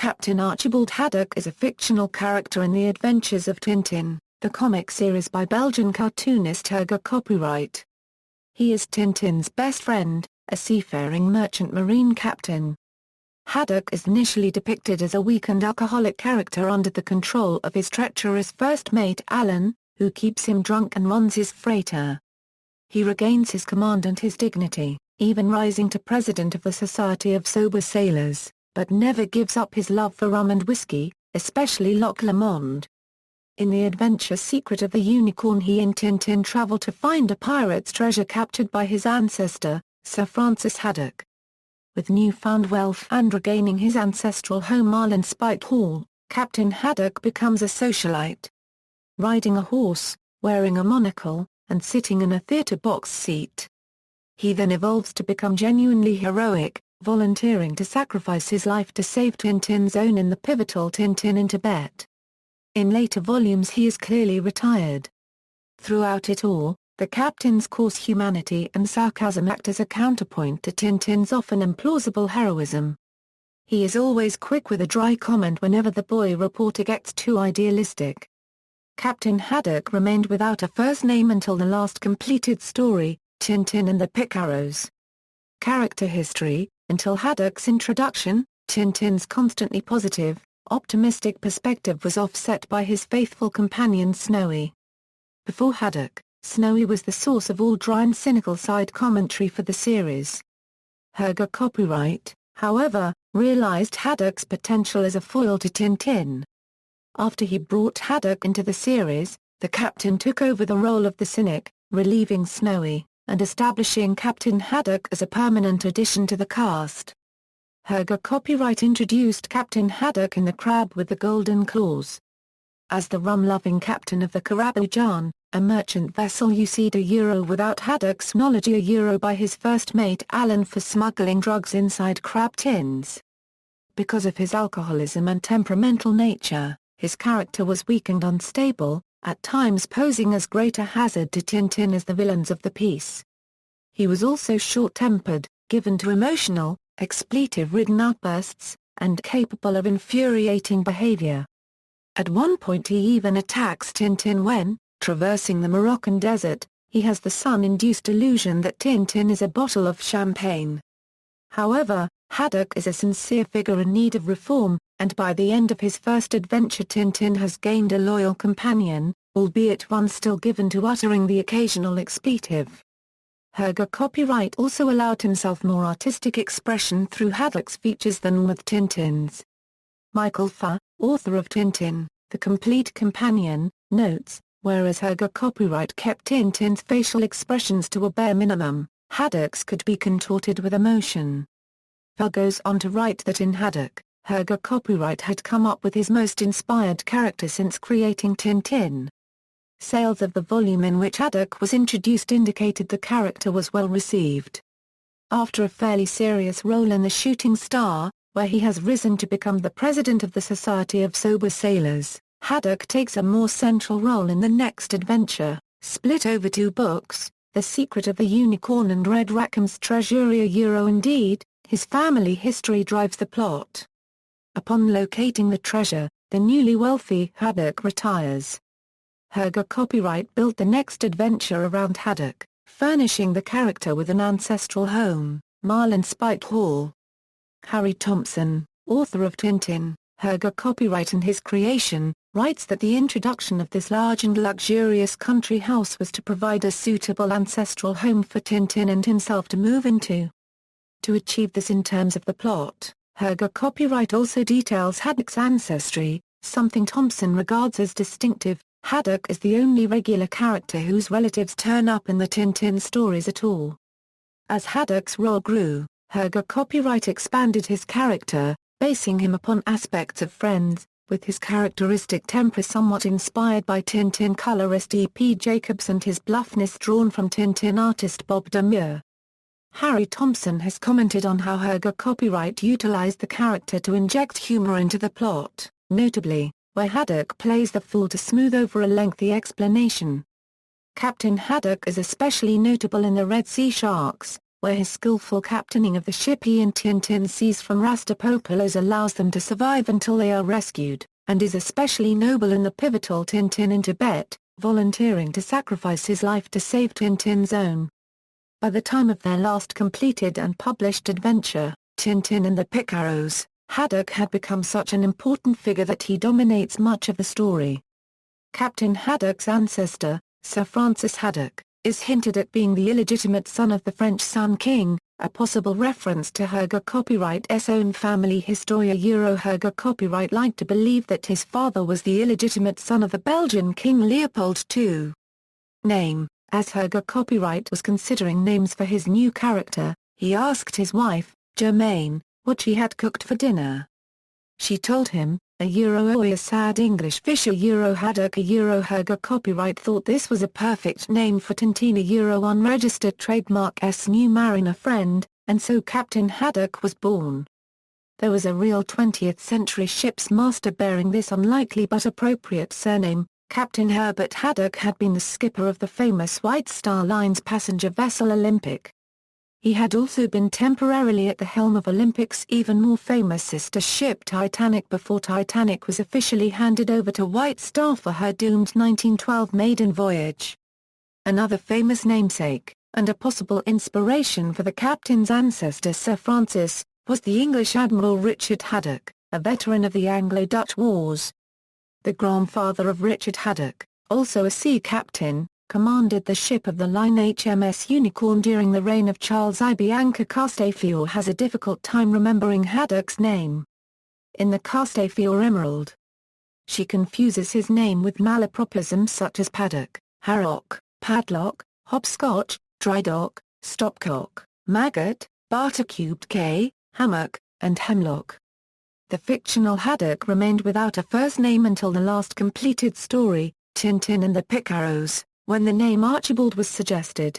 Captain Archibald Haddock is a fictional character in The Adventures of Tintin, the comic series by Belgian cartoonist Helga Copyright. He is Tintin's best friend, a seafaring merchant marine captain. Haddock is initially depicted as a weak and alcoholic character under the control of his treacherous first mate Allan, who keeps him drunk and runs his freighter. He regains his command and his dignity, even rising to president of the Society of Sober Sailors, but never gives up his love for rum and whisky, especially Loch Lomond. In the adventure Secret of the Unicorn, he and Tintin travel to find a pirate's treasure captured by his ancestor, Sir Francis Haddock. With newfound wealth and regaining his ancestral home Marlinspike Hall, Captain Haddock becomes a socialite. Riding a horse, wearing a monocle, and sitting in a theatre box seat. He then evolves to become genuinely heroic, volunteering to sacrifice his life to save Tintin's own in the pivotal Tintin in Tibet. In later volumes he is clearly retired. Throughout it all, the captain's coarse humanity and sarcasm act as a counterpoint to Tintin's often implausible heroism. He is always quick with a dry comment whenever the boy reporter gets too idealistic. Captain Haddock remained without a first name until the last completed story, Tintin and the Picaros. Character history: until Haddock's introduction, Tintin's constantly positive, optimistic perspective was offset by his faithful companion Snowy. Before Haddock, Snowy was the source of all dry and cynical side commentary for the series. Helga Copyright, however, realized Haddock's potential as a foil to Tintin. After he brought Haddock into the series, the captain took over the role of the cynic, relieving Snowy, and establishing Captain Haddock as a permanent addition to the cast. Helga Copyright introduced Captain Haddock in The Crab with the Golden Claws. As the rum-loving captain of the Karabujan, a merchant vessel UC'd without Haddock's knowledge by his first mate Allan for smuggling drugs inside crab tins. Because of his alcoholism and temperamental nature, his character was weak and unstable, at times posing as greater hazard to Tintin as the villains of the piece. He was also short-tempered, given to emotional, expletive-ridden outbursts, and capable of infuriating behavior. At one point he even attacks Tintin when, traversing the Moroccan desert, he has the sun-induced illusion that Tintin is a bottle of champagne. However, Haddock is a sincere figure in need of reform, and by the end of his first adventure Tintin has gained a loyal companion, albeit one still given to uttering the occasional expletive. Helga Copyright also allowed himself more artistic expression through Haddock's features than with Tintin's. Michael Farr, author of Tintin, The Complete Companion, notes, whereas Helga Copyright kept Tintin's facial expressions to a bare minimum, Haddock's could be contorted with emotion. Farr goes on to write that in Haddock, Helga Copyright had come up with his most inspired character since creating Tintin. Sales of the volume in which Haddock was introduced indicated the character was well received. After a fairly serious role in The Shooting Star, where he has risen to become the president of the Society of Sober Sailors, Haddock takes a more central role in the next adventure, split over two books, The Secret of the Unicorn and Red Rackham's Treasure. Indeed, his family history drives the plot. Upon locating the treasure, the newly wealthy Haddock retires. Helga Copyright built the next adventure around Haddock, furnishing the character with an ancestral home, Marlinspike Hall. Harry Thompson, author of Tintin, Helga Copyright and his creation, writes that the introduction of this large and luxurious country house was to provide a suitable ancestral home for Tintin and himself to move into. To achieve this in terms of the plot, Helga Copyright also details Haddock's ancestry, something Thompson regards as distinctive. Haddock is the only regular character whose relatives turn up in the Tintin stories at all. As Haddock's role grew, Helga Copyright expanded his character, basing him upon aspects of Friends, with his characteristic temper somewhat inspired by Tintin colorist E.P. Jacobs and his bluffness drawn from Tintin artist Bob Demure. Harry Thompson has commented on how Helga Copyright utilized the character to inject humor into the plot, notably, where Haddock plays the fool to smooth over a lengthy explanation. Captain Haddock is especially notable in The Red Sea Sharks, where his skillful captaining of the ship he and Tintin seize from Rastapopolos allows them to survive until they are rescued, and is especially noble in the pivotal Tintin in Tibet, volunteering to sacrifice his life to save Tintin's own. By the time of their last completed and published adventure, Tintin and the Picaros, Haddock had become such an important figure that he dominates much of the story. Captain Haddock's ancestor, Sir Francis Haddock, is hinted at being the illegitimate son of the French Sun King, a possible reference to Herger Copyright's own family Historia Herger Copyright liked to believe that his father was the illegitimate son of the Belgian King Leopold II. Name. As Herger Copyright was considering names for his new character, he asked his wife, Germaine, what she had cooked for dinner. She told him, a sad English fish Haddock Herger Copyright thought this was a perfect name for Tintin unregistered trademark new mariner friend, and so Captain Haddock was born. There was a real 20th century ship's master bearing this unlikely but appropriate surname. Captain Herbert Haddock had been the skipper of the famous White Star Line's passenger vessel Olympic. He had also been temporarily at the helm of Olympic's even more famous sister ship Titanic before Titanic was officially handed over to White Star for her doomed 1912 maiden voyage. Another famous namesake, and a possible inspiration for the captain's ancestor Sir Francis, was the English Admiral Richard Haddock, a veteran of the Anglo-Dutch Wars. The grandfather of Richard Haddock, also a sea captain, commanded the ship of the line HMS Unicorn during the reign of Charles I. Bianca Castafiore has a difficult time remembering Haddock's name. In the Castafiore Emerald, she confuses his name with malapropisms such as paddock, harrock, padlock, hopscotch, drydock, stopcock, maggot, barter-cubed K, hammock, and hemlock. The fictional Haddock remained without a first name until the last completed story, Tintin and the Picaros, when the name Archibald was suggested.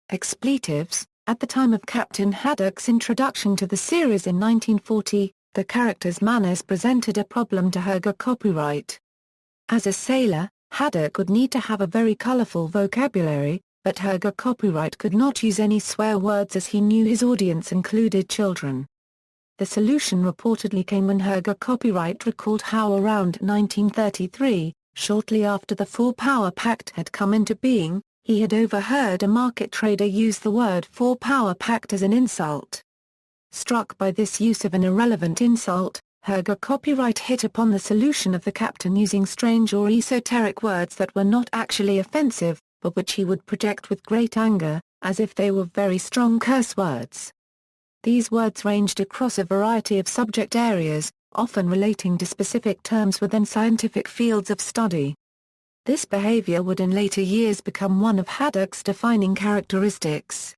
Expletives. At the time of Captain Haddock's introduction to the series in 1940, the character's manners presented a problem to Herger Copyright. As a sailor, Haddock would need to have a very colorful vocabulary, but Herger Copyright could not use any swear words as he knew his audience included children. The solution reportedly came when Herger Copyright recalled how around 1933, shortly after the Four-Power Pact had come into being, he had overheard a market trader use the word Four-Power Pact as an insult. Struck by this use of an irrelevant insult, Herger Copyright hit upon the solution of the captain using strange or esoteric words that were not actually offensive, but which he would project with great anger, as if they were very strong curse words. These words ranged across a variety of subject areas, often relating to specific terms within scientific fields of study. This behavior would in later years become one of Haddock's defining characteristics.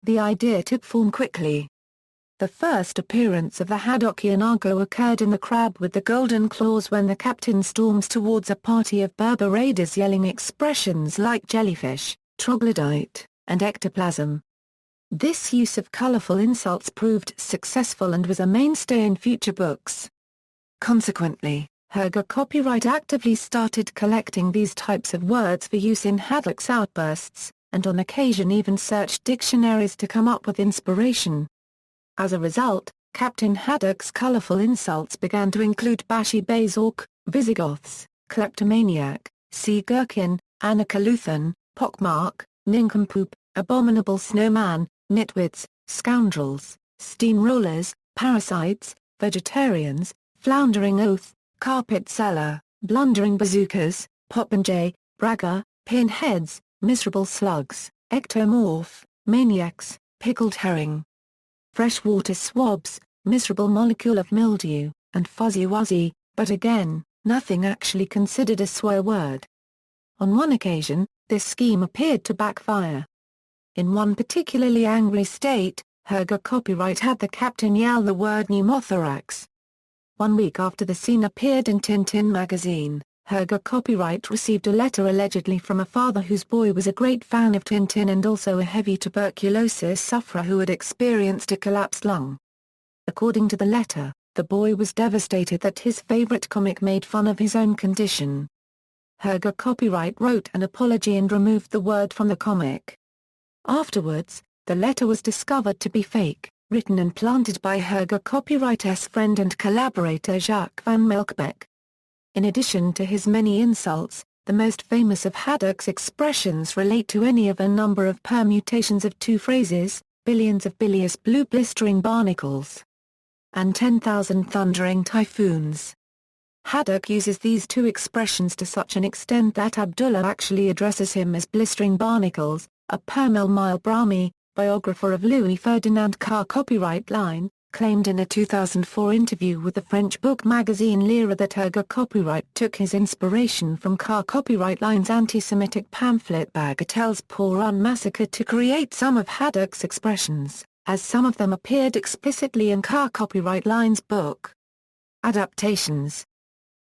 The idea took form quickly. The first appearance of the Haddockian argot occurred in The Crab with the Golden Claws when the captain storms towards a party of Berber raiders yelling expressions like jellyfish, troglodyte, and ectoplasm. This use of colorful insults proved successful and was a mainstay in future books. Consequently, Herger Copyright actively started collecting these types of words for use in Haddock's outbursts, and on occasion even searched dictionaries to come up with inspiration. As a result, Captain Haddock's colorful insults began to include Bashi Bazork, Visigoths, kleptomaniac, sea gherkin, Anakaluthan, pockmark, nincompoop, abominable snowman, nitwits, scoundrels, steamrollers, parasites, vegetarians, floundering oath, carpet seller, blundering bazookas, popinjay, bragger, pinheads, miserable slugs, ectomorph, maniacs, pickled herring, freshwater swabs, miserable molecule of mildew, and fuzzy wuzzy, but again, nothing actually considered a swear word. On one occasion, this scheme appeared to backfire. In one particularly angry state, Herger Copyright had the captain yell the word pneumothorax. 1 week after the scene appeared in Tintin magazine, Herger Copyright received a letter allegedly from a father whose boy was a great fan of Tintin and also a heavy tuberculosis sufferer who had experienced a collapsed lung. According to the letter, the boy was devastated that his favorite comic made fun of his own condition. Herger Copyright wrote an apology and removed the word from the comic. Afterwards, The letter was discovered to be fake, written and planted by Herger copyright's friend and collaborator Jacques van Melkbeek. In addition to his many insults, the most famous of Haddock's expressions relate to any of a number of permutations of two phrases, billions of bilious blue blistering barnacles and 10,000 thundering typhoons. Haddock uses these two expressions to such an extent that Abdullah actually addresses him as blistering barnacles. A Permel Mile Brahmi, biographer of Louis Ferdinand Carr copyright line, claimed in a 2004 interview with the French book magazine Lira that Herger copyright took his inspiration from Carr copyright line's anti-Semitic pamphlet Bagatelles pour un massacre to create some of Haddock's expressions, as some of them appeared explicitly in Carr copyright line's book. Adaptations.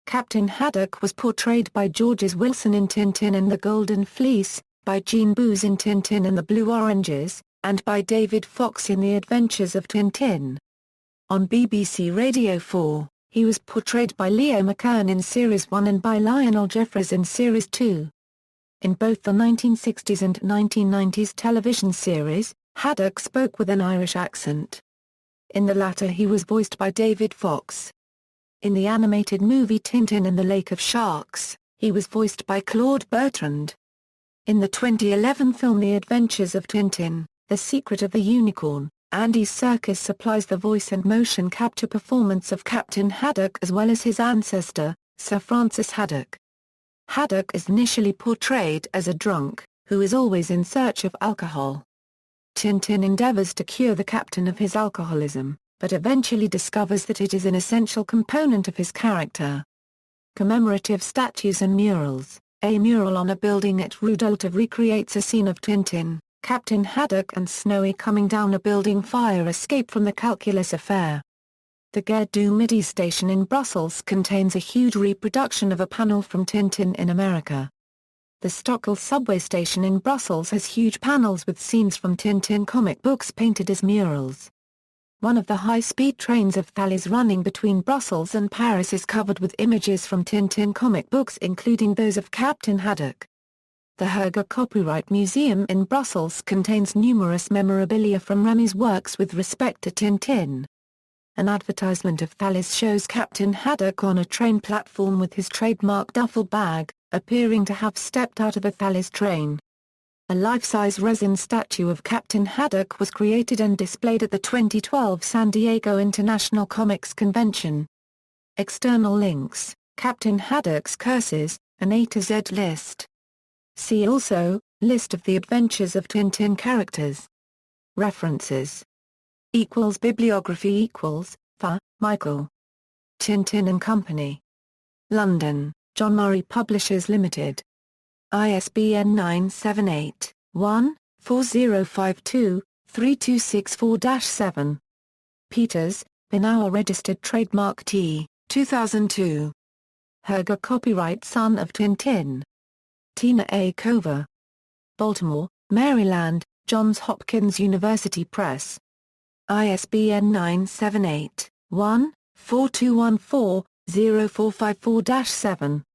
Captain Haddock was portrayed by Georges Wilson in Tintin and the Golden Fleece, by Jean Booz in Tintin and the Blue Oranges, and by David Fox in The Adventures of Tintin. On BBC Radio 4, he was portrayed by Leo McKern in Series 1 and by Lionel Jeffries in Series 2. In both the 1960s and 1990s television series, Haddock spoke with an Irish accent. In the latter he was voiced by David Fox. In the animated movie Tintin and the Lake of Sharks, he was voiced by Claude Bertrand. In the 2011 film The Adventures of Tintin, The Secret of the Unicorn, Andy Serkis supplies the voice and motion capture performance of Captain Haddock as well as his ancestor, Sir Francis Haddock. Haddock is initially portrayed as a drunk, who is always in search of alcohol. Tintin endeavors to cure the captain of his alcoholism, but eventually discovers that it is an essential component of his character. Commemorative statues and murals. A mural on a building at Rue d'Alta recreates a scene of Tintin, Captain Haddock and Snowy coming down a building fire escape from the Calculus affair. The Gare du Midi station in Brussels contains a huge reproduction of a panel from Tintin in America. The Stockel subway station in Brussels has huge panels with scenes from Tintin comic books painted as murals. One of the high-speed trains of Thalys running between Brussels and Paris is covered with images from Tintin comic books including those of Captain Haddock. The Herger Copyright Museum in Brussels contains numerous memorabilia from Remy's works with respect to Tintin. An advertisement of Thalys shows Captain Haddock on a train platform with his trademark duffel bag, appearing to have stepped out of a Thalys train. A life-size resin statue of Captain Haddock was created and displayed at the 2012 San Diego International Comics Convention. External links: Captain Haddock's Curses, an A to Z list. See also, List of the Adventures of Tintin characters. References. Bibliography Fa, Michael. Tintin and Company. London, John Murray Publishers Limited. ISBN 978-1-4052-3264-7. Peters, Benour Registered Trademark T, 2002. Herger Copyright Son of Tintin. Tina A. Cover. Baltimore, Maryland, Johns Hopkins University Press. ISBN 978-1-4214-0454-7.